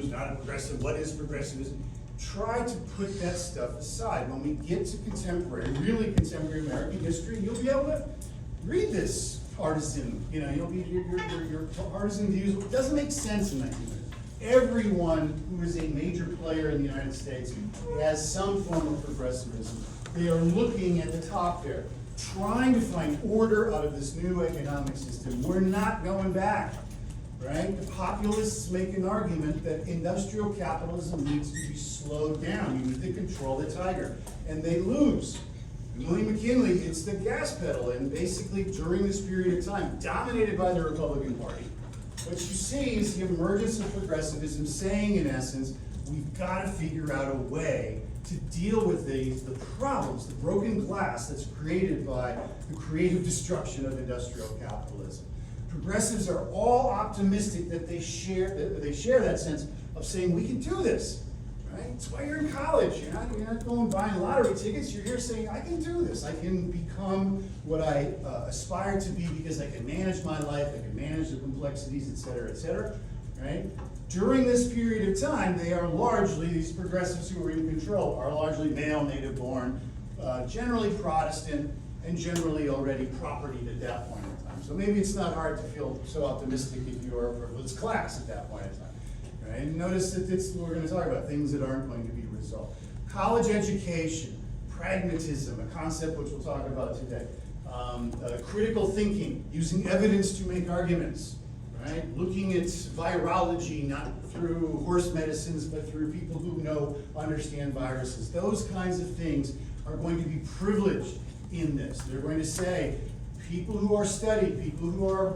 who's not a progressive, what is progressivism. Try to put that stuff aside. When we get to contemporary, really contemporary American history, you'll be able to read this partisan, you'll be your partisan views. It doesn't make sense in 1900. Everyone who is a major player in the United States has some form of progressivism. They are looking at the top there, trying to find order out of this new economic system. We're not going back, right? The populists make an argument that industrial capitalism needs to be slowed down. You need to control the tiger, and they lose. William McKinley, it's the gas pedal, and basically during this period of time, dominated by the Republican Party, what you see is the emergence of progressivism saying, in essence, we've got to figure out a way to deal with the problems, the broken glass that's created by the creative destruction of industrial capitalism. Progressives are all optimistic that they share that sense of saying, we can do this. Right? That's why you're in college. You're not going buying lottery tickets. You're here saying, I can do this. I can become what I aspire to be because I can manage my life. I can manage the complexities, et cetera, right? During this period of time, they are largely, these progressives who are in control, are largely male, native-born, generally Protestant, and generally already propertied at that point in time. So maybe it's not hard to feel so optimistic if you are a privileged class at that point in time. Right? And notice that we're going to talk about things that aren't going to be resolved. College education, pragmatism, a concept which we'll talk about today. Critical thinking, using evidence to make arguments, right? Looking at virology, not through horse medicines, but through people who understand viruses. Those kinds of things are going to be privileged in this. They're going to say, people who are studied, people who are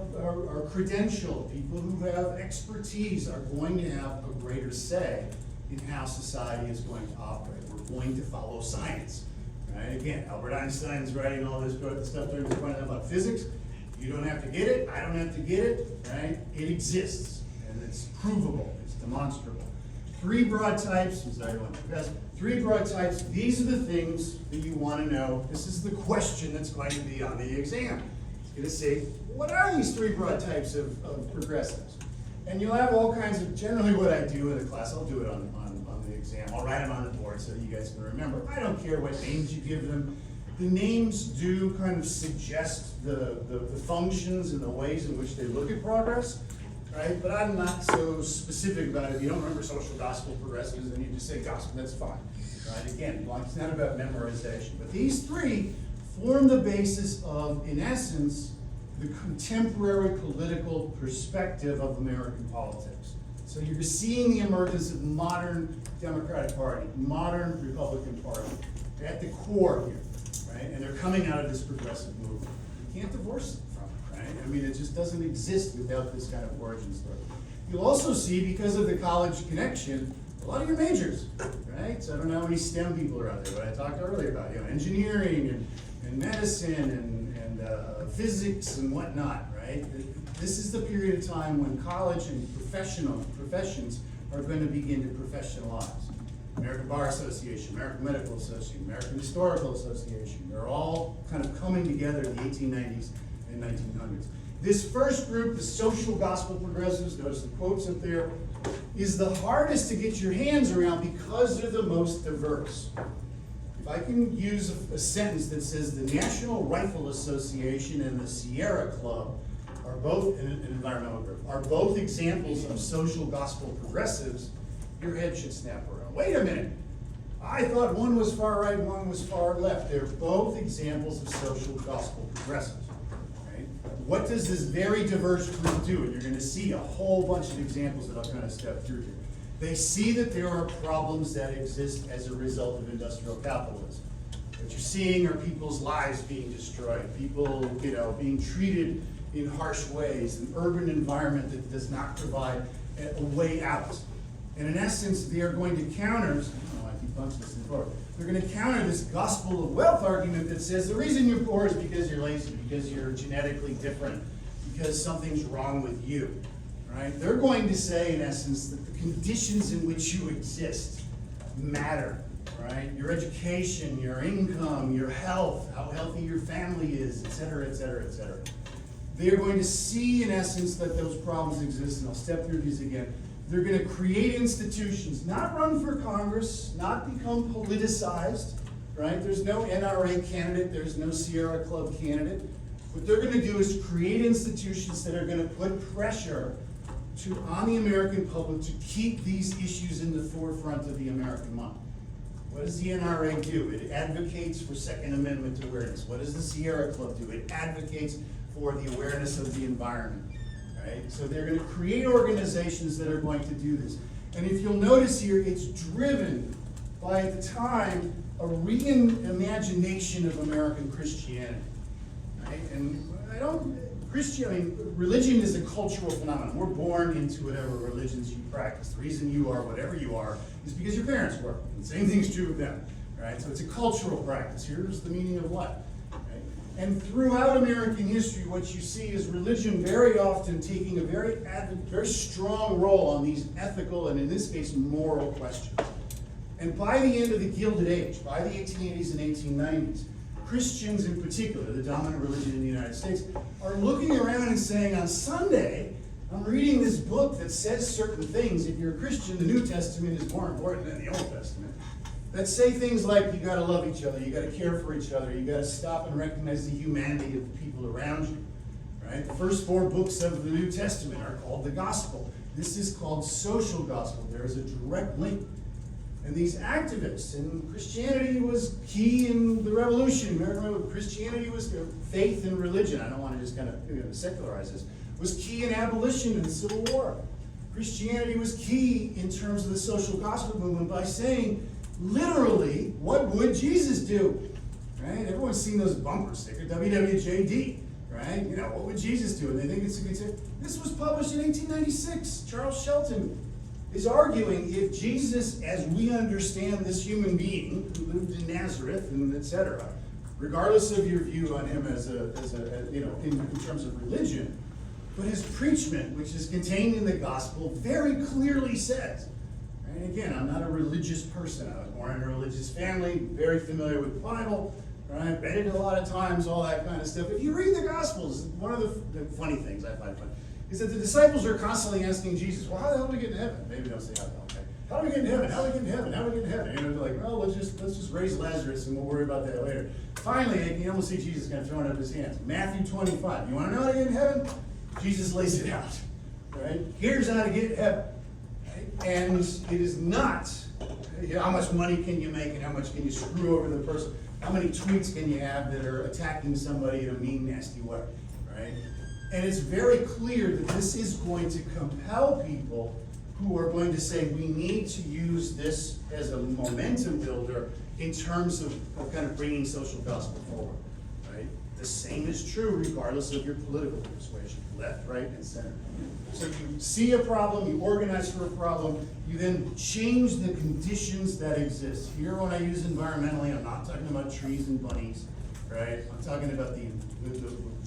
credentialed, people who have expertise are going to have a greater say in how society is going to operate. We're going to follow science. Right? Again, Albert Einstein's writing all this stuff during the point about physics. You don't have to get it, I don't have to get it, right? It exists, and it's provable, it's demonstrable. Three broad types, three broad types, these are the things that you want to know. This is the question that's going to be on the exam. It's going to say, what are these three broad types of progressives? And you'll have all kinds of, generally what I do in the class, I'll do it on the exam. I'll write them on the board so you guys can remember. I don't care what names you give them. The names do kind of suggest the functions and the ways in which they look at progress, right? But I'm not so specific about it. If you don't remember social gospel progressives, then you just say gospel, that's fine. Right? Again, it's not about memorization. But these three form the basis of, in essence, the contemporary political perspective of American politics. So you're seeing the emergence of modern Democratic Party, modern Republican Party, at the core here. Right? And they're coming out of this progressive movement. You can't divorce it from it, right? I mean, it just doesn't exist without this kind of origin story. You'll also see, because of the college connection, a lot of your majors, right? So I don't know how many STEM people are out there, but I talked earlier about, engineering and medicine and physics and whatnot, right? This is the period of time when college and professions are going to begin to professionalize. American Bar Association, American Medical Association, American Historical Association, they're all kind of coming together in the 1890s and 1900s. This first group, the social gospel progressives, notice the quotes up there, is the hardest to get your hands around because they're the most diverse. If I can use a sentence that says the National Rifle Association and the Sierra Club are both, an environmental group, are both examples of social gospel progressives, your head should snap around. Wait a minute. I thought one was far right, one was far left. They're both examples of social gospel progressives. Right? What does this very diverse group do? And you're going to see a whole bunch of examples that I'll kind of step through here. They see that there are problems that exist as a result of industrial capitalism. What you're seeing are people's lives being destroyed, people, being treated in harsh ways, an urban environment that does not provide a way out. And in essence, they are going to counter, I keep bunching this before, they're going to counter this gospel of wealth argument that says the reason you're poor is because you're lazy, because you're genetically different, because something's wrong with you, right? They're going to say, in essence, that the conditions in which you exist matter, right? Your education, your income, your health, how healthy your family is, et cetera, et cetera, et cetera. They are going to see, in essence, that those problems exist, and I'll step through these again. They're going to create institutions, not run for Congress, not become politicized, right? There's no NRA candidate, there's no Sierra Club candidate. What they're going to do is create institutions that are going to put pressure on the American public to keep these issues in the forefront of the American mind. What does the NRA do? It advocates for Second Amendment awareness. What does the Sierra Club do? It advocates for the awareness of the environment. Right? So they're going to create organizations that are going to do this. And if you'll notice here, it's driven by, at the time, a reimagination of American Christianity. Right? And religion is a cultural phenomenon. We're born into whatever religions you practice. The reason you are whatever you are is because your parents were. And the same thing's true of them. Right? So it's a cultural practice. Here's the meaning of life. Right? And throughout American history, what you see is religion very often taking a very strong role on these ethical and, in this case, moral questions. And by the end of the Gilded Age, by the 1880s and 1890s, Christians in particular, the dominant religion in the United States, are looking around and saying, on Sunday, I'm reading this book that says certain things. If you're a Christian, the New Testament is more important than the Old Testament. That say things like, you gotta love each other, you gotta care for each other, you gotta stop and recognize the humanity of the people around you. Right? The first 4 books of the New Testament are called the Gospel. This is called social gospel. There is a direct link. And these activists, and Christianity was key in the revolution. Remember, Christianity was faith and religion. I don't want to just kind of secularize this. Was key in abolition and the Civil War. Christianity was key in terms of the social gospel movement by saying, literally, what would Jesus do? Right? Everyone's seen those bumper stickers, WWJD. Right? You know, what would Jesus do? And they think it's a good thing. This was published in 1896. Charles Shelton is arguing if Jesus, as we understand this human being who lived in Nazareth and etc., regardless of your view on him as a in terms of religion, but his preachment, which is contained in the gospel, very clearly says, and again, I'm not a religious person. I was born in a religious family, very familiar with the Bible, right? Read it a lot of times, all that kind of stuff. If you read the Gospels, one of the funny things I find funny is that the disciples are constantly asking Jesus, well, how the hell do we get to heaven? Maybe don't say how the hell, okay? How do we get in heaven? How do we get in heaven? How do we get in heaven? And they're like, well, let's just raise Lazarus and we'll worry about that later. Finally, you almost see Jesus kind of throwing up his hands. Matthew 25. You want to know how to get in heaven? Jesus lays it out. Right? Here's how to get in heaven. Right? And it is not how much money can you make and how much can you screw over the person. How many tweets can you have that are attacking somebody in a mean, nasty way. Right? And it's very clear that this is going to compel people who are going to say we need to use this as a momentum builder in terms of kind of bringing social gospel forward. Right? The same is true regardless of your political persuasion, left, right, and center. So you see a problem, you organize for a problem, you then change the conditions that exist. Here when I use environmentally, I'm not talking about trees and bunnies, right? I'm talking about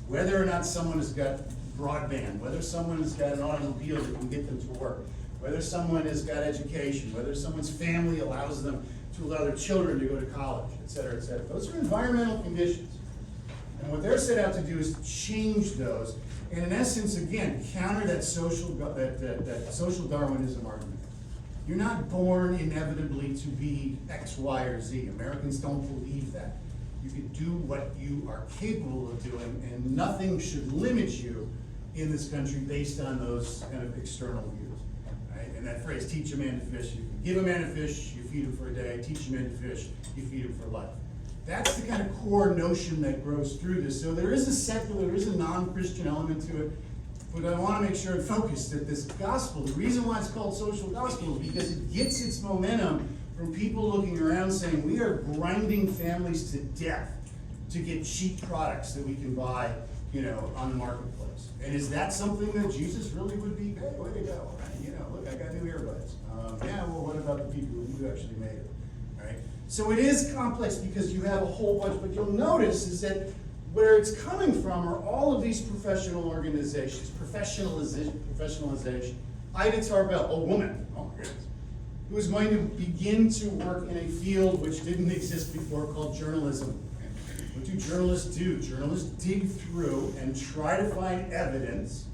whether or not someone has got broadband, whether someone has got an automobile that can get them to work, whether someone has got education, whether someone's family allows them to allow their children to go to college, et cetera, et cetera. Those are environmental conditions. And what they're set out to do is change those, and in essence, again, counter that social Darwinism argument. You're not born inevitably to be X, Y, or Z. Americans don't believe that. You can do what you are capable of doing, and nothing should limit you in this country based on those kind of external views. Right? And that phrase, teach a man to fish. You can give a man a fish, you feed him for a day. Teach a man to fish, you feed him for life. That's the kind of core notion that grows through this. So there is a secular, there is a non-Christian element to it, but I want to make sure and focus that this gospel, the reason why it's called social gospel is because it gets its momentum from people looking around saying we are grinding families to death to get cheap products that we can buy, on the marketplace. And is that something that Jesus really would be, hey, way to go, right? Look, I got new earbuds. Yeah, well, what about the people who actually made it, right? So it is complex because you have a whole bunch, but you'll notice is that where it's coming from are all of these professional organizations, professionalization. Ida Tarbell, a woman, oh my goodness, who is going to begin to work in a field which didn't exist before called journalism. What do journalists do? Journalists dig through and try to find evidence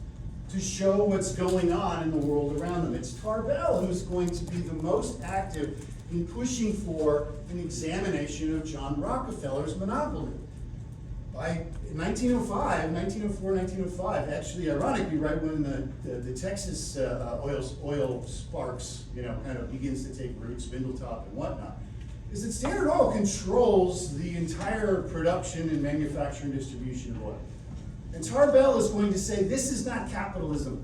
to show what's going on in the world around them. It's Tarbell who's going to be the most active in pushing for an examination of John Rockefeller's monopoly. By 1904, 1905, actually, ironically, right when the Texas oil sparks, kind of begins to take root, Spindletop and whatnot, is that Standard Oil controls the entire production and manufacture and distribution of oil. And Tarbell is going to say, this is not capitalism.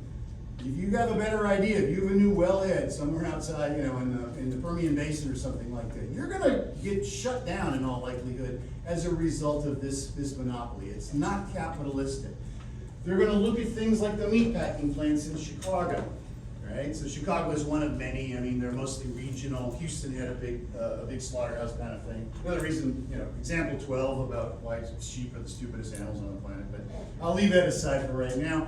If you have a better idea, if you have a new wellhead somewhere outside, in the Permian Basin or something like that, you're going to get shut down in all likelihood as a result of this monopoly. It's not capitalistic. They're going to look at things like the meatpacking plants in Chicago, right? So Chicago is one of many. I mean, they're mostly regional. Houston had a big slaughterhouse kind of thing. Another reason, example 12 about why sheep are the stupidest animals on the planet, but I'll leave that aside for right now.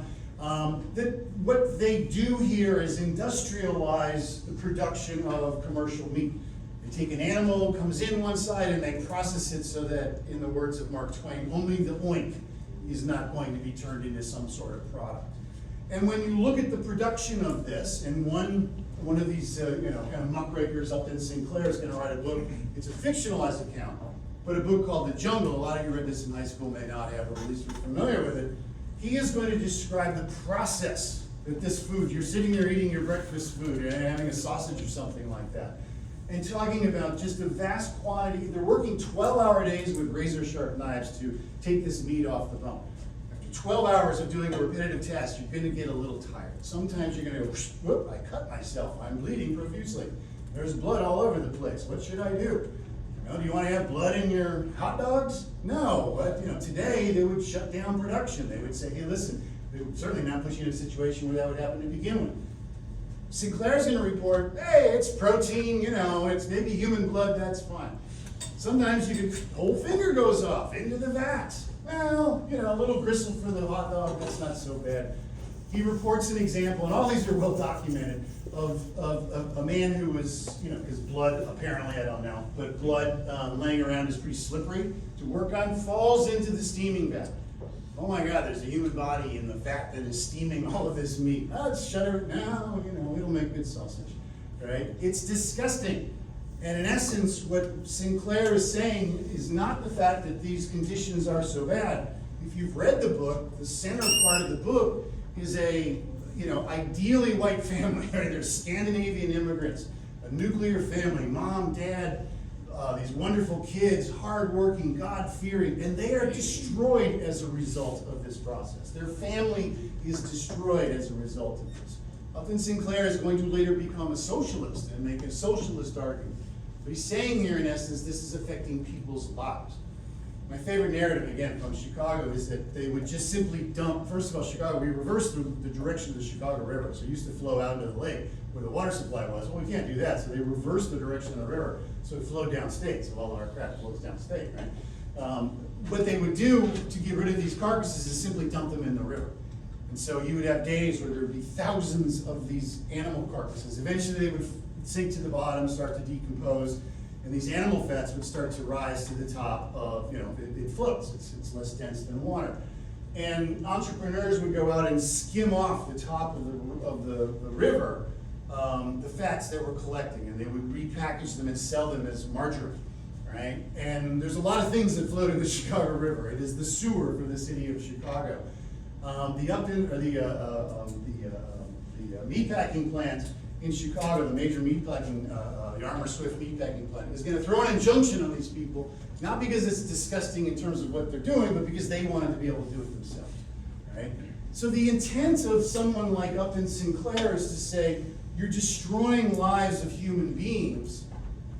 What they do here is industrialize the production of commercial meat. They take an animal, comes in one side, and they process it so that, in the words of Mark Twain, only the oink is not going to be turned into some sort of product. And when you look at the production of this, and one of these kind of muckrakers up in Sinclair is going to write a book. It's a fictionalized account, but a book called The Jungle. A lot of you read this in high school, may not have, or at least are familiar with it. He is going to describe the process that this food, you're sitting there eating your breakfast food, and having a sausage or something like that, and talking about just a vast quantity. They're working 12-hour days with razor-sharp knives to take this meat off the bone. After 12 hours of doing a repetitive task, you're going to get a little tired. Sometimes you're going to go, whoop, I cut myself. I'm bleeding profusely. There's blood all over the place. What should I do? Do you want to have blood in your hot dogs? No, but today they would shut down production. They would say, hey, listen, they would certainly not put you in a situation where that would happen to begin with. Sinclair's going to report, hey, it's protein, it's maybe human blood, that's fine. Sometimes whole finger goes off into the vat. Well, a little gristle for the hot dog, that's not so bad. He reports an example, and all these are well documented, of a man who was, because blood, apparently, I don't know, but blood laying around is pretty slippery to work on, falls into the steaming vat. Oh my God, there's a human body in the vat that is steaming all of this meat. Let's shut it now, it'll make good sausage, right? It's disgusting. And in essence, what Sinclair is saying is not the fact that these conditions are so bad. If you've read the book, the center part of the book is a ideally white family, right? They're Scandinavian immigrants, a nuclear family, mom, dad, these wonderful kids, hardworking, God-fearing, and they are destroyed as a result of this process. Their family is destroyed as a result of this. Upton Sinclair is going to later become a socialist and make a socialist argument. But he's saying here, in essence, this is affecting people's lives. My favorite narrative, again, from Chicago is that they would just simply dump, first of all, Chicago, we reversed the direction of the Chicago River. So it used to flow out into the lake where the water supply was. Well, we can't do that. So they reversed the direction of the river. So it flowed downstate. So all of our crap flows downstate, right? What they would do to get rid of these carcasses is simply dump them in the river. And so you would have days where there would be thousands of these animal carcasses. Eventually they would sink to the bottom, start to decompose, and these animal fats would start to rise to the top of, it floats. It's less dense than water. And entrepreneurs would go out and skim off the top of the river, the fats that we're collecting, and they would repackage them and sell them as margarine, right? And there's a lot of things that float in the Chicago River. It is the sewer for the city of Chicago. The meatpacking plant in Chicago, the major meatpacking, the Armour Swift meatpacking plant, is going to throw an injunction on these people, not because it's disgusting in terms of what they're doing, but because they wanted to be able to do it themselves, right? So the intent of someone like Upton Sinclair is to say, you're destroying lives of human beings.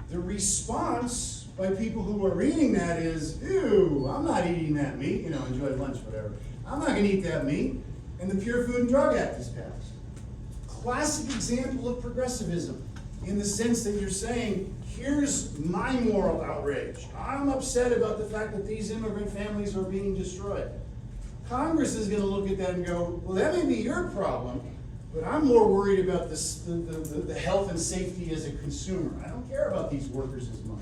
The response by people who are reading that is, ew, I'm not eating that meat, enjoy lunch, whatever. I'm not going to eat that meat. And the Pure Food and Drug Act is passed. Classic example of progressivism, in the sense that you're saying, here's my moral outrage. I'm upset about the fact that these immigrant families are being destroyed. Congress is going to look at that and go, well, that may be your problem, but I'm more worried about the health and safety as a consumer. I don't care about these workers as much.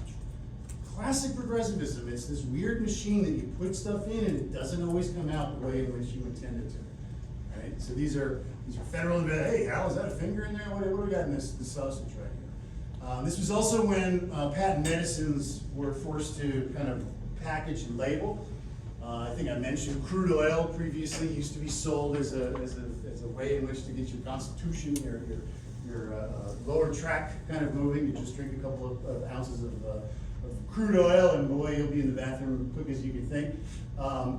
Classic progressivism, it's this weird machine that you put stuff in and it doesn't always come out the way in which you intend it to. right? So these are federal, hey, Hal, is that a finger in there? What do we got in this sausage right here? This was also when patent medicines were forced to kind of package and label. I think I mentioned crude oil previously used to be sold as a way in which to get your constitution, your lower tract kind of moving. You just drink a couple of ounces of crude oil, and boy, you'll be in the bathroom quick as you can think.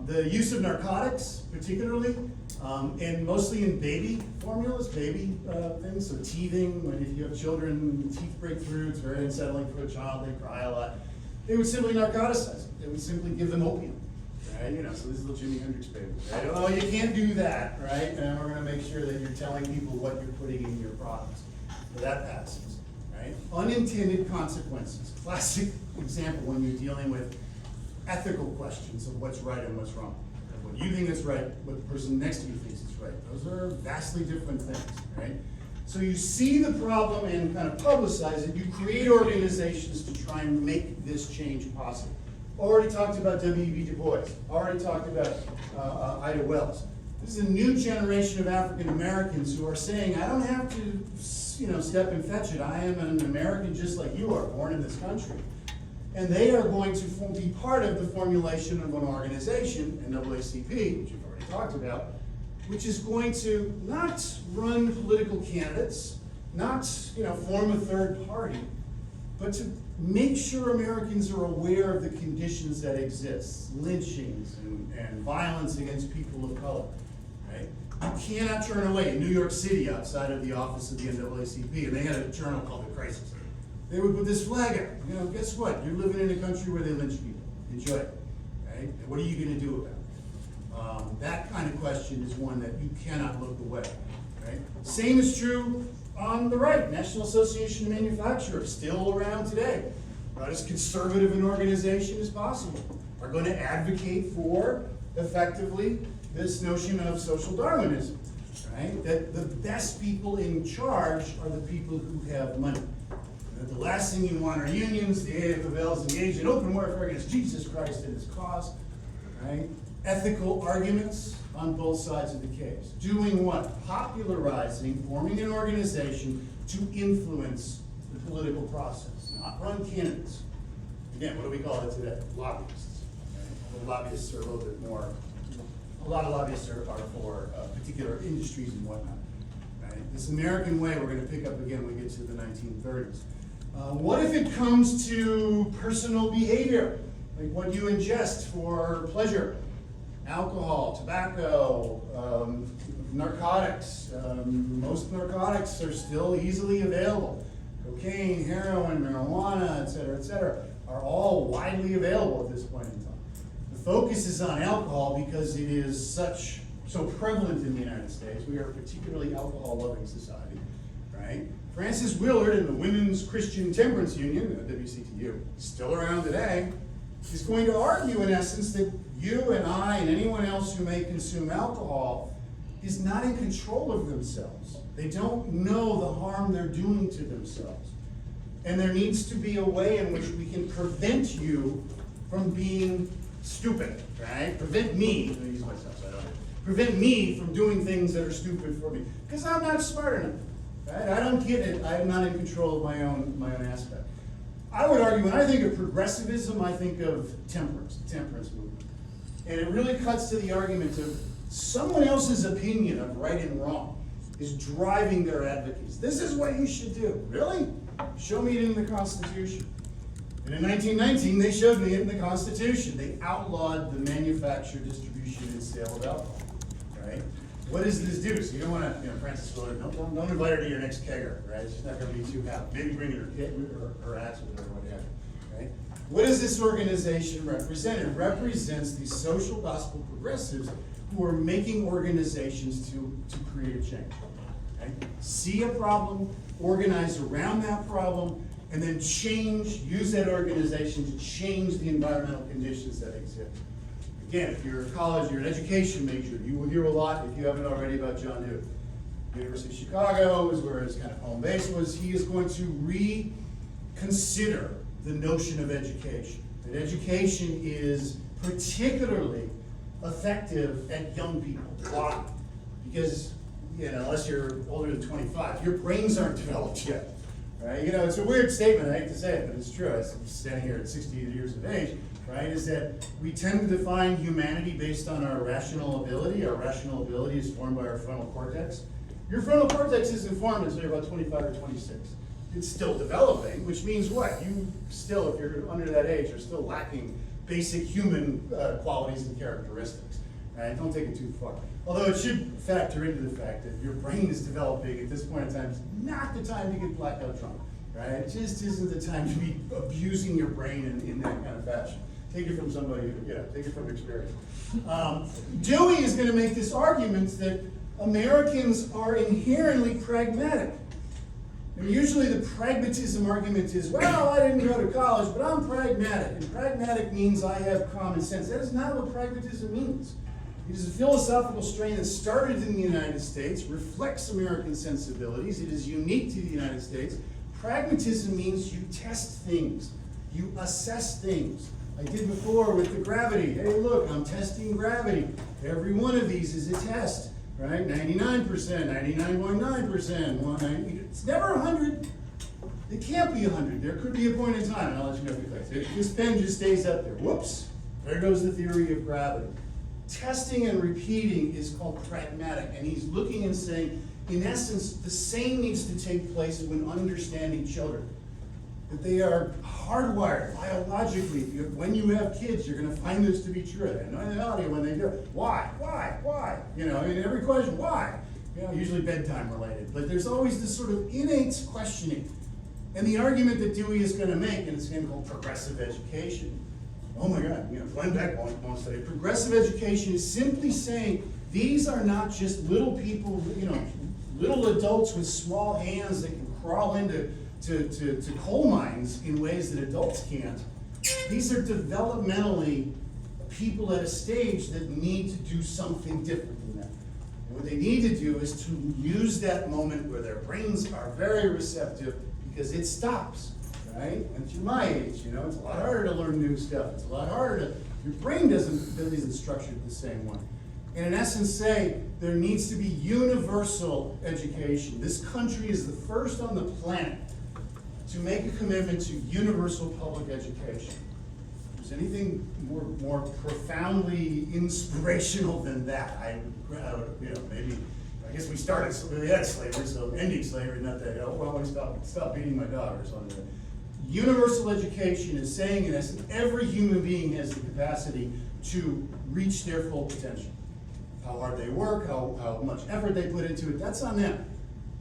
The use of narcotics, particularly, and mostly in baby formulas, baby things. So teething, if you have children, teeth break through, it's very unsettling for a child. They cry a lot. They would simply narcoticize them. They would simply give them opium. Right? So this is little Jimi Hendrix baby. Right? Oh, you can't do that, right? And we're going to make sure that you're telling people what you're putting in your products. So that passes, right? Unintended consequences. Classic example when you're dealing with ethical questions of what's right and what's wrong. What you think is right, what the person next to you thinks is right. Those are vastly different things, right? So you see the problem and kind of publicize it. You create organizations to try and make this change possible. Already talked about W.E.B. Du Bois. Already talked about Ida Wells. This is a new generation of African Americans who are saying, I don't have to, step and fetch it. I am an American just like you are, born in this country. And they are going to be part of the formulation of an organization, NAACP, which you've already talked about, which is going to not run political candidates, not form a third party, but to make sure Americans are aware of the conditions that exist, lynchings and violence against people of color. Right? You cannot turn away. In New York City, outside of the office of the NAACP, and they had a journal called The Crisis. They would put this flag out. Guess what? You're living in a country where they lynch people. Enjoy it. Right? And what are you going to do about it? That kind of question is one that you cannot look away. Right? Same is true on the right. National Association of Manufacturers, still around today. Not as conservative an organization as possible. Are going to advocate for, effectively, this notion of social Darwinism. Right? That the best people in charge are the people who have money. That the last thing you want are unions, the AFL-CIOs engaged in open warfare against Jesus Christ and his cause. Right? Ethical arguments on both sides of the case. Doing what? Popularizing, forming an organization to influence the political process, not run candidates. Again, what do we call it today? Lobbyists. Right? The lobbyists are a little bit more, a lot of lobbyists are for particular industries and whatnot. Right? This American way we're going to pick up again when we get to the 1930s. What if it comes to personal behavior, like what you ingest for pleasure? Alcohol, tobacco, narcotics. Most narcotics are still easily available. Cocaine, heroin, marijuana, et cetera, are all widely available at this point in time. The focus is on alcohol because it is so prevalent in the United States. We are a particularly alcohol-loving society, right? Frances Willard in the Women's Christian Temperance Union, WCTU, still around today, is going to argue, in essence, that you and I and anyone else who may consume alcohol is not in control of themselves. They don't know the harm they're doing to themselves. And there needs to be a way in which we can prevent you from being stupid, right? Prevent me, I'm going to use myself, so I don't prevent me from doing things that are stupid for me. Because I'm not smart enough, right? I don't get it. I'm not in control of my own aspect. I would argue, when I think of progressivism, I think of temperance, the temperance movement. And it really cuts to the argument of someone else's opinion of right and wrong is driving their advocacy. This is what you should do. Really? Show me it in the Constitution. And in 1919, they showed me it in the Constitution. They outlawed the manufacture, distribution, and sale of alcohol. Right? What does this do? So you don't want to, Frances Willard, don't invite her to your next kegger, right? She's not going to be too happy. Maybe bring her kid or hats with her or whatever, right? What does this organization represent? It represents these social gospel progressives who are making organizations to create a change. Okay? See a problem, organize around that problem, and then use that organization to change the environmental conditions that exist. Again, if you're a college, you're an education major, you will hear a lot, if you haven't already, about John Dewey. University of Chicago is where his kind of home base was. He is going to reconsider the notion of education. That education is particularly effective at young people. Why? because, unless you're older than 25, your brains aren't developed yet, right? It's a weird statement, I hate to say it, but it's true. I'm standing here at 60 years of age, right? Is that we tend to define humanity based on our rational ability. Our rational ability is formed by our frontal cortex. Your frontal cortex isn't formed until you're about 25 or 26. It's still developing, which means what? You still, if you're under that age, are still lacking basic human qualities and characteristics. Right? Don't take it too far. Although it should factor into the fact that your brain is developing at this point in time. It's not the time to get blackout drunk. Right? It just isn't the time to be abusing your brain in that kind of fashion. Take it from somebody, take it from experience. Dewey is going to make this argument that Americans are inherently pragmatic. And usually the pragmatism argument is, well, I didn't go to college, but I'm pragmatic. And pragmatic means I have common sense. That is not what pragmatism means. It is a philosophical strain that started in the United States, reflects American sensibilities. It is unique to the United States. Pragmatism means you test things. You assess things. I did before with the gravity. Hey, look, I'm testing gravity. Every one of these is a test, right? 99%, 99.9%, it's never 100. It can't be 100. There could be a point in time, and I'll let you know if it does. This pen just stays up there. Whoops, there goes the theory of gravity. Testing and repeating is called pragmatic, and he's looking and saying, in essence, the same needs to take place when understanding children. That they are hardwired biologically. When you have kids, you're going to find this to be true. They know the reality when they do it. Why? In every question, why? Usually bedtime related. But there's always this sort of innate questioning. And the argument that Dewey is going to make, and it's going to called progressive education. Oh my God, Glenn Beck won't say it. Progressive education is simply saying these are not just little people, little adults with small hands that can crawl into to coal mines in ways that adults can't. These are developmentally people at a stage that need to do something different than that. And what they need to do is to use that moment where their brains are very receptive, because it stops, right? And if you're my age, it's a lot harder to learn new stuff. It's a lot harder your brain isn't structured the same way. And in essence say, there needs to be universal education. This country is the first on the planet to make a commitment to universal public education. If there's anything more profoundly inspirational than that, maybe, I guess we started, we had slavery, so ending slavery, not that, stop beating my daughters on that. Universal education is saying, in essence, every human being has the capacity to reach their full potential. How hard they work, how much effort they put into it, that's on them.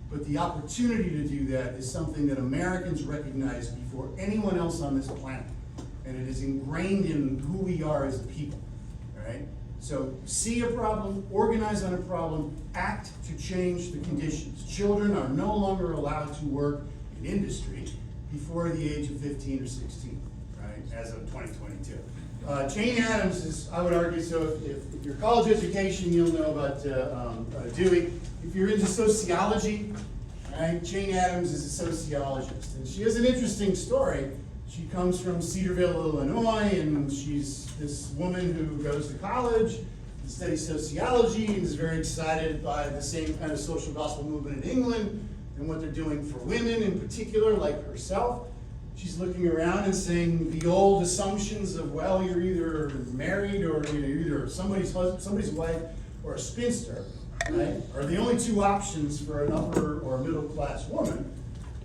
But the opportunity to do that is something that Americans recognize before anyone else on this planet. And it is ingrained in who we are as a people, right? So see a problem, organize on a problem, act to change the conditions. Children are no longer allowed to work in industry before the age of 15 or 16, right, as of 2022. Jane Addams is, I would argue, so if your college education, you'll know about Dewey. If you're into sociology, right, Jane Addams is a sociologist. And she has an interesting story. She comes from Cedarville, Illinois, and she's this woman who goes to college and studies sociology and is very excited by the same kind of social gospel movement in England and what they're doing for women in particular, like herself. She's looking around and saying the old assumptions of, well, you're either married or you're either somebody's husband, somebody's wife, or a spinster, right? Are the only two options for an upper or middle class woman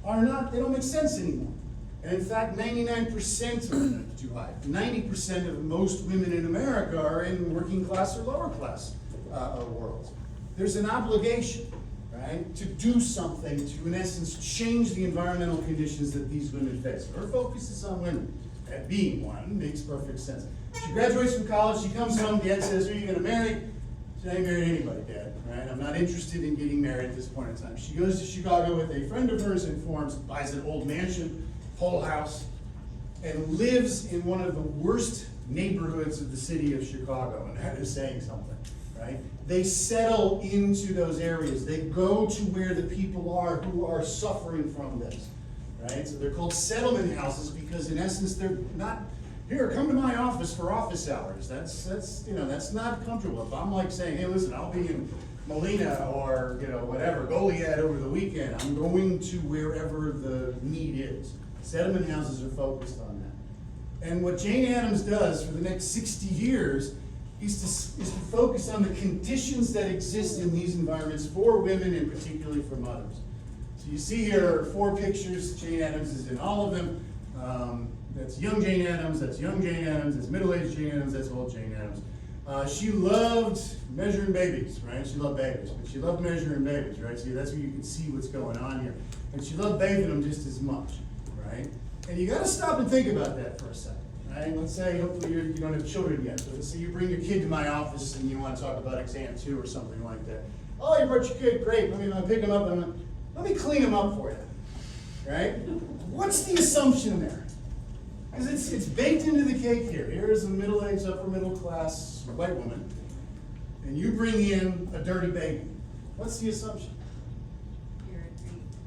they don't make sense anymore. And in fact, 99% of too high. 90% of most women in America are in working class or lower class worlds. There's an obligation, right, to do something to, in essence, change the environmental conditions that these women face. Her focus is on women. That being one makes perfect sense. She graduates from college, she comes home, Dad says, "Who are you going to marry?" She said, "I ain't married anybody, Dad. Right? I'm not interested in getting married at this point in time." She goes to Chicago with a friend of hers and buys an old mansion, whole house, and lives in one of the worst neighborhoods of the city of Chicago. And that is saying something, right? They settle into those areas. They go to where the people are who are suffering from this, right? So they're called settlement houses because in essence they're not, here, come to my office for office hours. That's not comfortable. If I'm like saying, hey, listen, I'll be in Molina or, whatever, Goliad over the weekend. I'm going to wherever the need is. Settlement houses are focused on that. And what Jane Addams does for the next 60 years is to focus on the conditions that exist in these environments for women and particularly for mothers. So you see here 4 pictures. Jane Addams is in all of them. That's young Jane Addams, that's young Jane Addams, that's middle-aged Jane Addams, that's old Jane Addams. She loved measuring babies, right? She loved babies, but she loved measuring babies, right? See, that's where you can see what's going on here. And she loved bathing them just as much, right? And you gotta stop and think about that for a second, right? Let's say, hopefully you don't have children yet, but let's say you bring your kid to my office and you wanna talk about exam 2 or something like that. Oh, you brought your kid, great, let me pick him up and let me clean him up for you, right? What's the assumption there? Because it's baked into the cake here. Here is a middle-aged, upper-middle-class white woman, and you bring in a dirty baby. What's the assumption?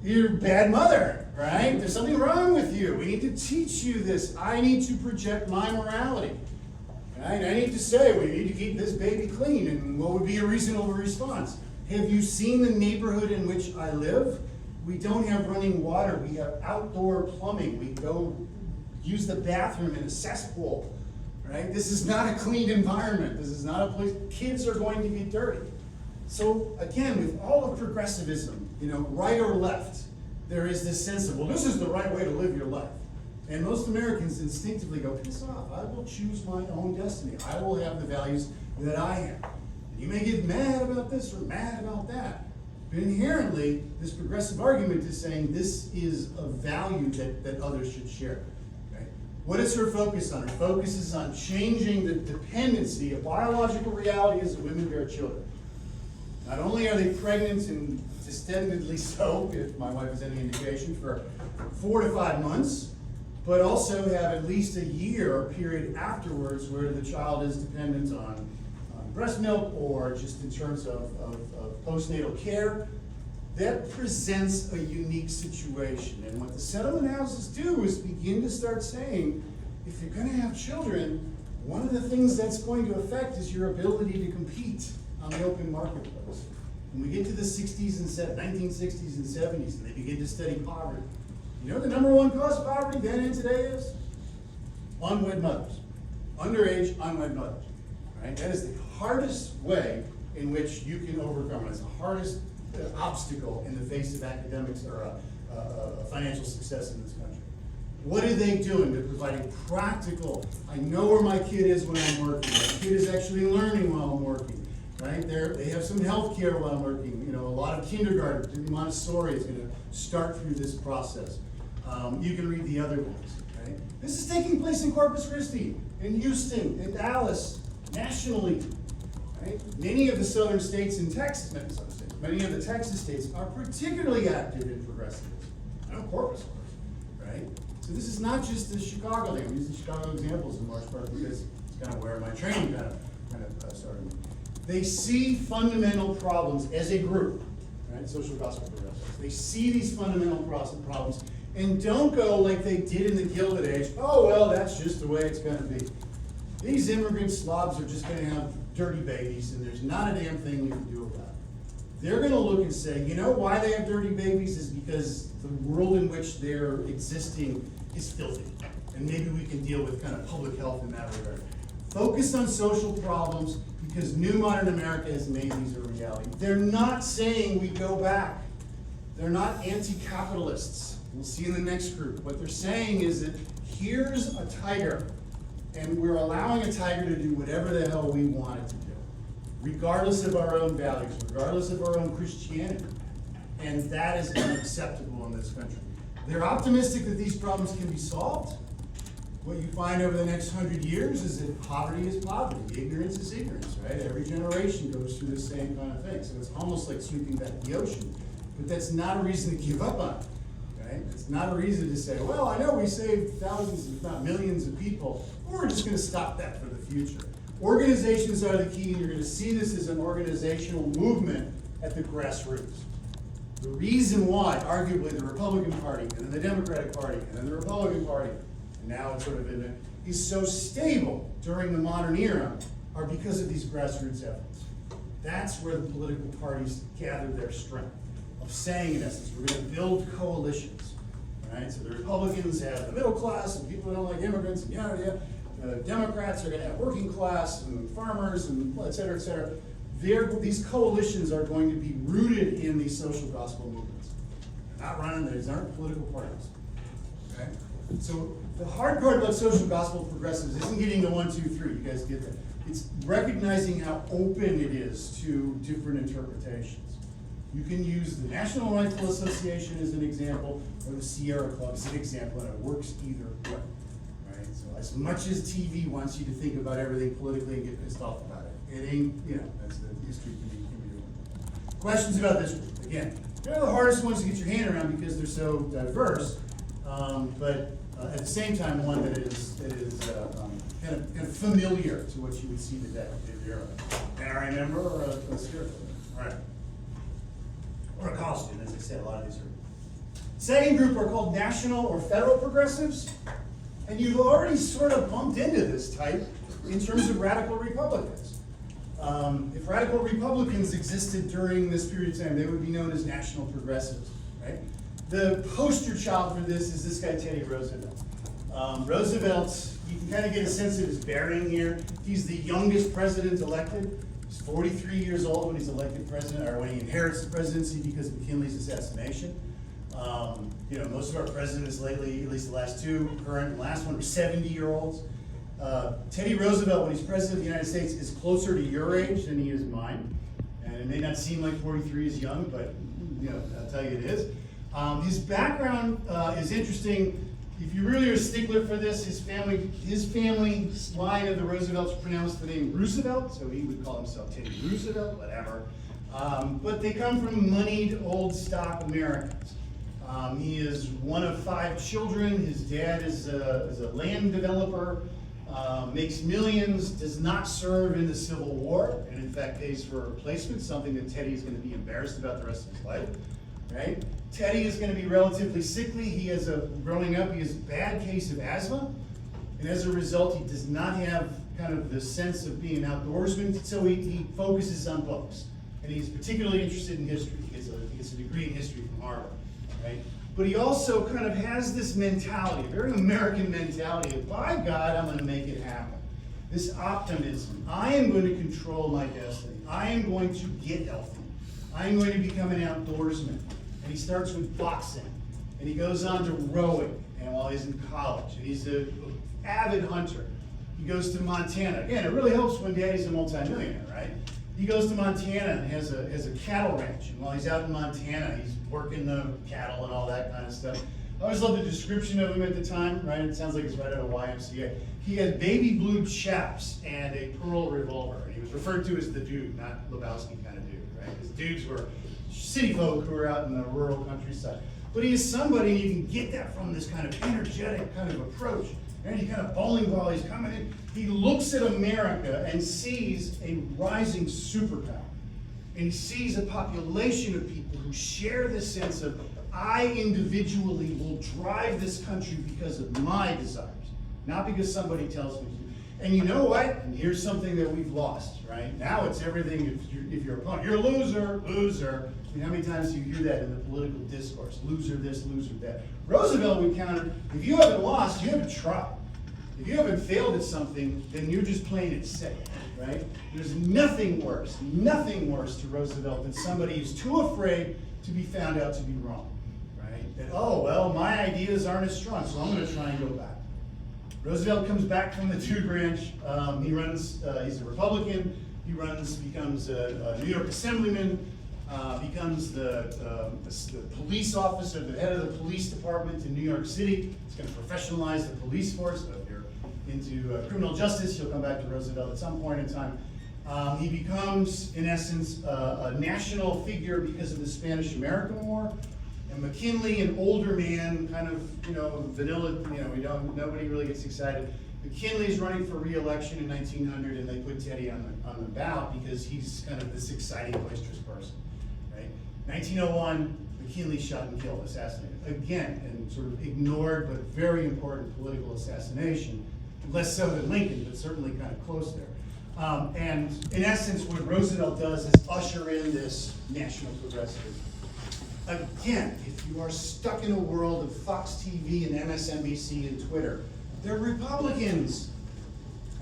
You're a bad mother, right? There's something wrong with you. We need to teach you this. I need to project my morality. Right? I need to say, we need to keep this baby clean, and what would be a reasonable response? Have you seen the neighborhood in which I live? We don't have running water. We have outdoor plumbing. We go use the bathroom in a cesspool, right? This is not a clean environment. This is not a place, kids are going to get dirty. So again, with all of progressivism, right or left, there is this sense of, well, this is the right way to live your life. And most Americans instinctively go, piss off, I will choose my own destiny. I will have the values that I have. You may get mad about this or mad about that. But inherently, this progressive argument is saying this is a value that others should share. What is her focus on? Her focus is on changing the dependency of biological reality as women bear children. Not only are they pregnant and distendedly so, if my wife is any indication, for 4 to 5 months, but also have at least a year or period afterwards where the child is dependent on breast milk or just in terms of postnatal care. That presents a unique situation. And what the settlement houses do is begin to start saying, if you're going to have children, one of the things that's going to affect is your ability to compete on the open marketplace. When we get to the 60s and 1960s and 70s, and they begin to study poverty, you know the number one cause of poverty then and today is? Unwed mothers. Underage, unwed mothers. Right? That is the hardest way in which you can overcome it. It's the hardest obstacle in the face of academics or financial success in this country. What are they doing? They're providing practical, I know where my kid is when I'm working. My kid is actually learning while I'm working. Right? They have some health care while I'm working. A lot of kindergarten, Montessori is going to start through this process. You can read the other ones. Right? This is taking place in Corpus Christi, in Houston, in Dallas, nationally. Right? Many of the southern states in Texas, many of the Texas states are particularly active in progressivism. I know Corpus, of course, right? So this is not just the Chicago thing. I'm using Chicago examples in large part because it's kind of where my training kind of started. They see fundamental problems as a group, right? Social gospel progressives. They see these fundamental problems and don't go like they did in the Gilded Age. Oh, well, that's just the way it's going to be. These immigrant slobs are just going to have dirty babies, and there's not a damn thing we can do about it. They're going to look and say, why they have dirty babies is because the world in which they're existing is filthy. And maybe we can deal with kind of public health in that regard. Focus on social problems because new modern America has made these a reality. They're not saying we go back. They're not anti-capitalists. We'll see in the next group. What they're saying is that here's a tiger, and we're allowing a tiger to do whatever the hell we want it to do, regardless of our own values, regardless of our own Christianity. And that is unacceptable in this country. They're optimistic that these problems can be solved. What you find over the next 100 years is that poverty is poverty, ignorance is ignorance, right? Every generation goes through the same kind of thing. So it's almost like sweeping back the ocean. But that's not a reason to give up on it, right? It's not a reason to say, well, I know we saved thousands, if not millions of people. We're just going to stop that for the future. Organizations are the key, and you're going to see this as an organizational movement at the grassroots. The reason why, arguably, the Republican Party, and then the Democratic Party, and then the Republican Party, and now it's sort of is so stable during the modern era are because of these grassroots efforts. That's where the political parties gather their strength of saying, in essence, we're going to build coalitions. Right? So the Republicans have the middle class and people who don't like immigrants and yada yada. The Democrats are going to have working class and farmers and et cetera, et cetera. These coalitions are going to be rooted in these social gospel movements. They're not running, these aren't political parties. Okay? So the hard part about social gospel progressives isn't getting to 1, 2, 3. You guys get that. It's recognizing how open it is to different interpretations. You can use the National Rifle Association as an example, or the Sierra Club as an example, and it works either way. Right? So as much as TV wants you to think about everything politically and get pissed off about it, it ain't, that's the history can be doing. Questions about this group? Again, they're the hardest ones to get your hand around because they're so diverse, but at the same time, one that is kind of familiar to what you would see today if you're an NRA member or a Sierra Club member. All right. Or a college student, as I said, a lot of these are. Second group are called national or federal progressives, and you've already sort of bumped into this type in terms of radical Republicans. If radical Republicans existed during this period of time, they would be known as national progressives, right? The poster child for this is this guy, Teddy Roosevelt. Roosevelt, you can kind of get a sense of his bearing here. He's the youngest president elected. He's 43 years old when he's elected president, or when he inherits the presidency because of McKinley's assassination. Most of our presidents lately, at least the last two, current and last one, were 70-year-olds. Teddy Roosevelt, when he's president of the United States, is closer to your age than he is mine. And it may not seem like 43 is young, but I'll tell you it is. His background is interesting. If you really are a stickler for this, his family line of the Roosevelts pronounced the name Roosevelt, so he would call himself Teddy Roosevelt, whatever. But they come from moneyed, old stock Americans. He is one of 5 children. His dad is a land developer, makes millions, does not serve in the Civil War, and in fact pays for a replacement, something that Teddy is going to be embarrassed about the rest of his life. Right? Teddy is going to be relatively sickly. Growing up, he has a bad case of asthma, and as a result, he does not have kind of the sense of being an outdoorsman, so he focuses on books. And he's particularly interested in history. He gets a degree in history from Harvard, right? But he also kind of has this mentality, a very American mentality of, by God, I'm going to make it happen. This optimism. I am going to control my destiny. I am going to get healthy. I am going to become an outdoorsman. And he starts with boxing. And he goes on to rowing while he's in college. And he's an avid hunter. He goes to Montana. Again, it really helps when daddy's a multimillionaire, right? He goes to Montana and has a cattle ranch. And while he's out in Montana, he's working the cattle and all that kind of stuff. I always loved the description of him at the time, right? It sounds like it's right out of YMCA. He had baby blue chaps and a pearl revolver. And he was referred to as the dude, not Lebowski kind of dude, right? Because dudes were city folk who were out in the rural countryside. But he is somebody, and you can get that from this kind of energetic kind of approach. And he kind of bowling ball, he's coming in. He looks at America and sees a rising superpower. And he sees a population of people who share this sense of, I individually will drive this country because of my desires, not because somebody tells me to. And you know what? And here's something that we've lost, right? Now it's everything, if you're a opponent, you're a loser, loser. I mean, how many times do you hear that in the political discourse? Loser this, loser that. Roosevelt would counter, if you haven't lost, you haven't tried. If you haven't failed at something, then you're just playing it safe, right? There's nothing worse to Roosevelt than somebody who's too afraid to be found out to be wrong, right? That, oh, well, my ideas aren't as strong, so I'm going to try and go back. Roosevelt comes back from the Dude Ranch. He runs, he's a Republican. He becomes a New York assemblyman, becomes the police officer, the head of the police department in New York City. He's going to professionalize the police force. So if you're into criminal justice, you'll come back to Roosevelt at some point in time. He becomes, in essence, a national figure because of the Spanish-American War. And McKinley, an older man, kind of, vanilla, nobody really gets excited. McKinley's running for re-election in 1900, and they put Teddy on the ballot because he's kind of this exciting, boisterous person, right? 1901, McKinley shot and killed, assassinated. Again, and sort of ignored, but very important political assassination. Less so than Lincoln, but certainly kind of close there. And in essence, what Roosevelt does is usher in this national progressivism. Again, if you are stuck in a world of Fox TV and MSNBC and Twitter, they're Republicans.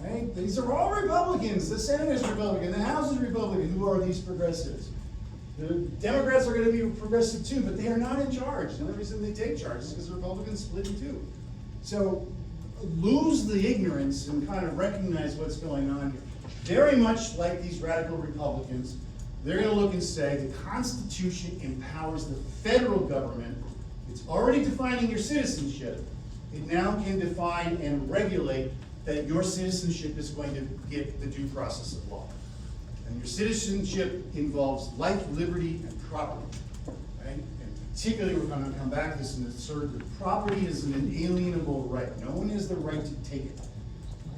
Right? These are all Republicans. The Senate is Republican, the House is Republican. Who are these progressives? The Democrats are going to be progressive too, but they are not in charge. The only reason they take charge is because the Republicans split in two. So lose the ignorance and kind of recognize what's going on here. Very much like these radical Republicans, they're going to look and say the Constitution empowers the federal government. It's already defining your citizenship. It now can define and regulate that your citizenship is going to get the due process of law. And your citizenship involves life, liberty, and property. Right? And particularly, we're going to come back to this in the third, that property is an inalienable right. No one has the right to take it.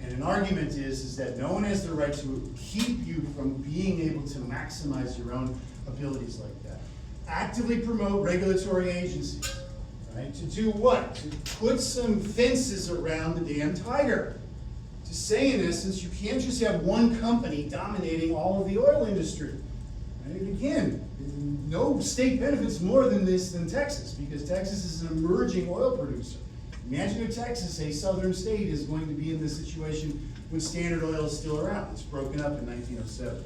And an argument is that no one has the right to keep you from being able to maximize your own abilities like that. Actively promote regulatory agencies, right? To do what? To put some fences around the damn tiger. To say, in essence, you can't just have one company dominating all of the oil industry. Right? And again, no state benefits more than this than Texas, because Texas is an emerging oil producer. Imagine if Texas, a southern state, is going to be in this situation when Standard Oil is still around. It's broken up in 1907.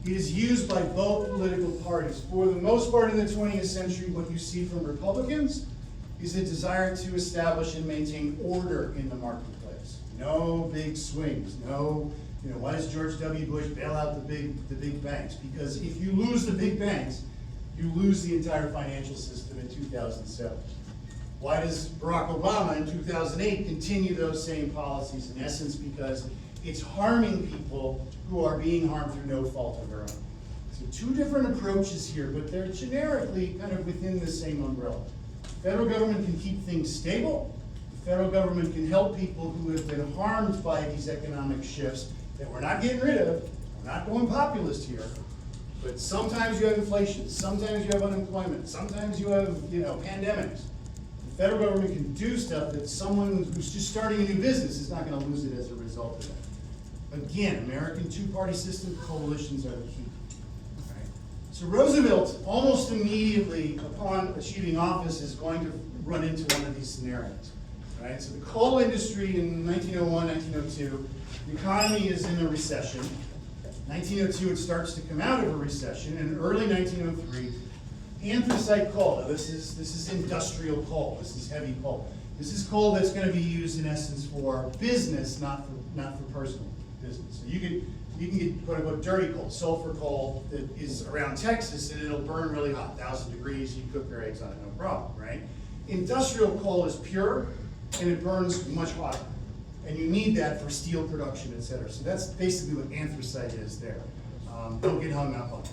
It is used by both political parties. For the most part in the 20th century, what you see from Republicans is a desire to establish and maintain order in the marketplace. No big swings. No, why does George W. Bush bail out the big banks? Because if you lose the big banks, you lose the entire financial system in 2007. Why does Barack Obama in 2008 continue those same policies? In essence, because it's harming people who are being harmed through no fault of their own. So two different approaches here, but they're generically kind of within the same umbrella. The federal government can keep things stable. The federal government can help people who have been harmed by these economic shifts that we're not getting rid of. We're not going populist here. But sometimes you have inflation. Sometimes you have unemployment. Sometimes you have, pandemics. The federal government can do stuff that someone who's just starting a new business is not going to lose it as a result of that. Again, American two-party system, coalitions are the key. Right? So Roosevelt, almost immediately upon achieving office, is going to run into one of these scenarios. Right? So the coal industry in 1901, 1902, the economy is in a recession. 1902, it starts to come out of a recession, and early 1903, anthracite coal. Now this is industrial coal. This is heavy coal. This is coal that's going to be used in essence for business, not for personal business. So you can get quote unquote dirty coal, sulfur coal that is around Texas, and it'll burn really hot, 1,000 degrees. You cook your eggs on it, no problem, right? Industrial coal is pure and it burns much hotter, and you need that for steel production, et cetera. So that's basically what anthracite is there. Don't get hung up on it.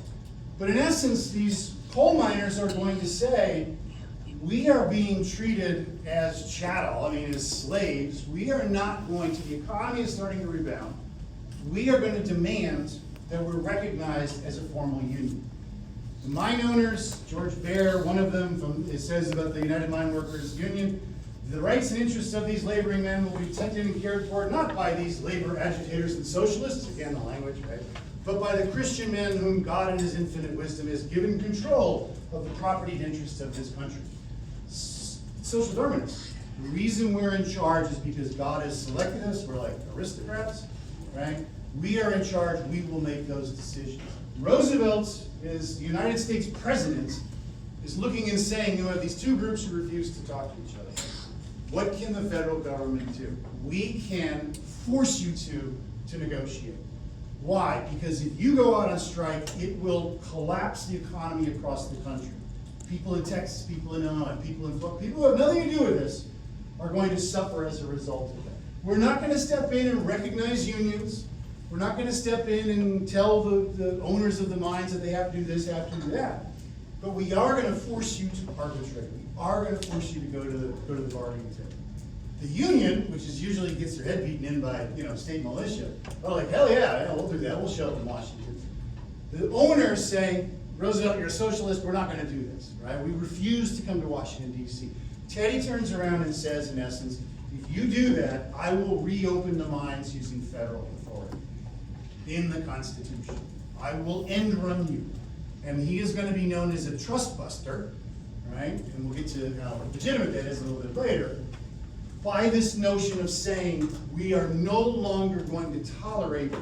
But in essence, these coal miners are going to say, we are being treated as chattel, as slaves. We are not going to, the economy is starting to rebound. We are going to demand that we're recognized as a formal union. The mine owners, George Baer, one of them, it says about the United Mine Workers Union, the rights and interests of these laboring men will be protected and cared for, not by these labor agitators and socialists, again the language, right? But by the Christian men whom God in his infinite wisdom has given control of the property and interests of this country. Social Darwinists. The reason we're in charge is because God has selected us. We're like aristocrats, right? We are in charge. We will make those decisions. Roosevelt, as the United States president, is looking and saying, you have these two groups who refuse to talk to each other. What can the federal government do? We can force you to negotiate. Why? Because if you go out on strike, it will collapse the economy across the country. People in Texas, people in Illinois, people in Florida, people who have nothing to do with this are going to suffer as a result of that. We're not going to step in and recognize unions. We're not going to step in and tell the owners of the mines that they have to do this, have to do that. But we are going to force you to arbitrate. We are going to force you to go to the bargaining table. The union, which is usually gets their head beaten in by state militia, are like, hell yeah, we'll do that. We'll show up in Washington. The owners say, Roosevelt, you're a socialist. We're not going to do this, right? We refuse to come to Washington, D.C. Teddy turns around and says, in essence, if you do that, I will reopen the mines using federal authority. in the Constitution. I will end run you. And he is going to be known as a trust buster, right? And we'll get to how legitimate that is a little bit later. By this notion of saying we are no longer going to tolerate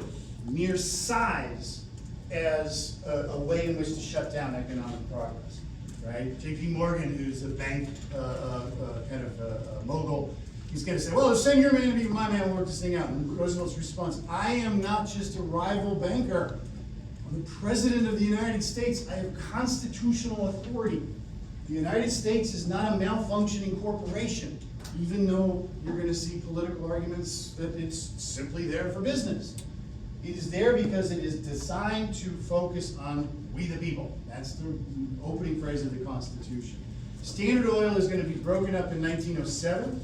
mere size as a way in which to shut down economic progress, right? J.P. Morgan, who's a bank kind of mogul, he's going to say, well, send your man to be my man, we'll work this thing out. And Roosevelt's response, I am not just a rival banker. I'm the President of the United States. I have constitutional authority. The United States is not a malfunctioning corporation, even though you're going to see political arguments that it's simply there for business. It is there because it is designed to focus on we the people. That's the opening phrase of the Constitution. Standard Oil is going to be broken up in 1907.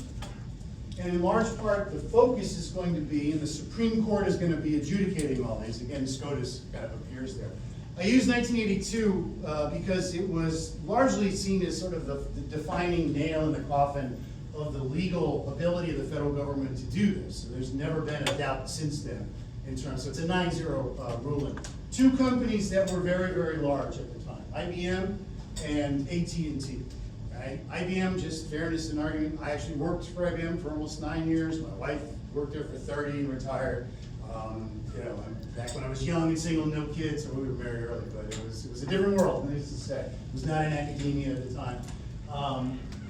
And in large part, the focus is going to be, and the Supreme Court is going to be adjudicating all these. Again, SCOTUS kind of appears there. I use 1982 because it was largely seen as sort of the defining nail in the coffin of the legal ability of the federal government to do this. So there's never been a doubt since then in terms. So it's a 9-0 ruling. Two companies that were very, very large at the time, IBM and AT&T. Right? IBM, just fairness and argument, I actually worked for IBM for almost 9 years. My wife worked there for 30 and retired. Back when I was young and single, no kids, so we were married early, but it was a different world, needless to say. It was not in academia at the time.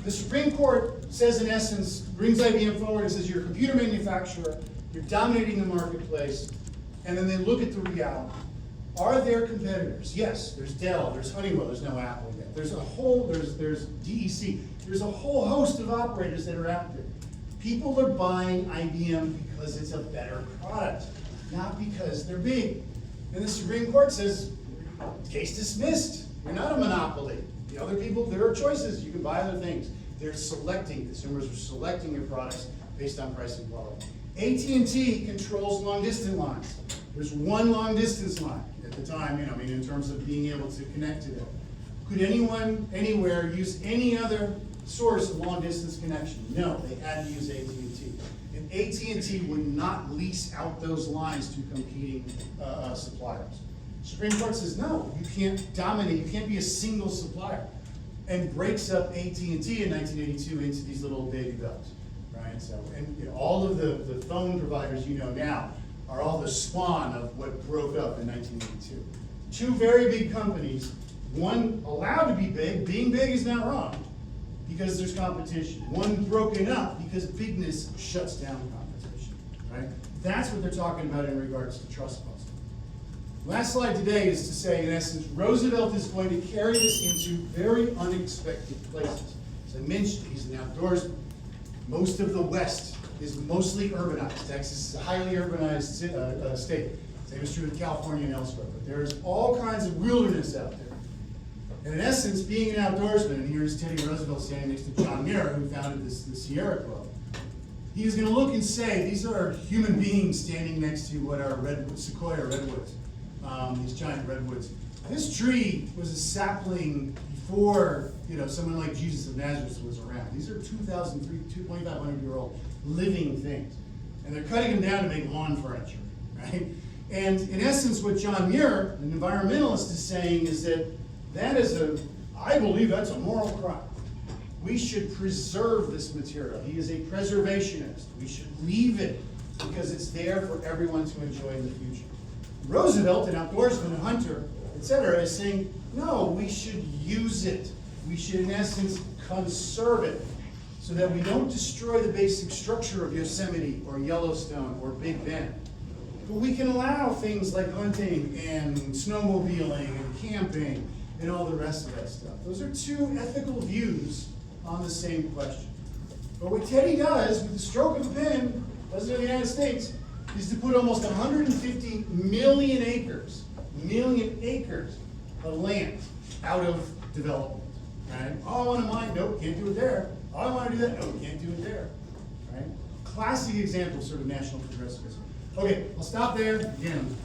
The Supreme Court says, in essence, brings IBM forward and says, you're a computer manufacturer, you're dominating the marketplace, and then they look at the reality. Are there competitors? Yes, there's Dell, there's Honeywell, there's no Apple yet. There's DEC, there's a whole host of operators that are out there. People are buying IBM because it's a better product, not because they're big. And the Supreme Court says, case dismissed. You're not a monopoly. The other people, there are choices. You can buy other things. They're selecting, consumers are selecting your products based on price and quality. AT&T controls long-distance lines. There's one long-distance line at the time, in terms of being able to connect to them. Could anyone, anywhere, use any other source of long-distance connection? No, they had to use AT&T. And AT&T would not lease out those lines to competing suppliers. Supreme Court says, no, you can't dominate, you can't be a single supplier, and breaks up AT&T in 1982 into these little baby bells, right? So, and all of the phone providers now are all the spawn of what broke up in 1982. Two very big companies, one allowed to be big, being big is not wrong, because there's competition. One broken up because bigness shuts down competition, right? That's what they're talking about in regards to trust busting. Last slide today is to say, in essence, Roosevelt is going to carry this into very unexpected places. As I mentioned, he's an outdoorsman. Most of the West is mostly urbanized. Texas is a highly urbanized state. Same is true of California and elsewhere. But there's all kinds of wilderness out there. And in essence, being an outdoorsman, and here's Teddy Roosevelt standing next to John Muir, who founded the Sierra Club. He's going to look and say, these are human beings standing next to what are sequoia redwoods, these giant redwoods. This tree was a sapling before someone like Jesus of Nazareth was around. These are 2,500-year-old living things. And they're cutting them down to make lawn furniture, right? And in essence, what John Muir, an environmentalist, is saying is that I believe that's a moral crime. We should preserve this material. He is a preservationist. We should leave it because it's there for everyone to enjoy in the future. Roosevelt, an outdoorsman, a hunter, etc., is saying, no, we should use it. We should, in essence, conserve it so that we don't destroy the basic structure of Yosemite or Yellowstone or Big Bend. But we can allow things like hunting and snowmobiling and camping and all the rest of that stuff. Those are two ethical views on the same question. But what Teddy does with the stroke of a pen, President of the United States, is to put almost 150 million acres of land out of development. Right? Oh, I want to mine, nope, can't do it there. Oh, I want to do that, nope, can't do it there. Right? Classic example of sort of national progressivism. Okay, I'll stop there. Again,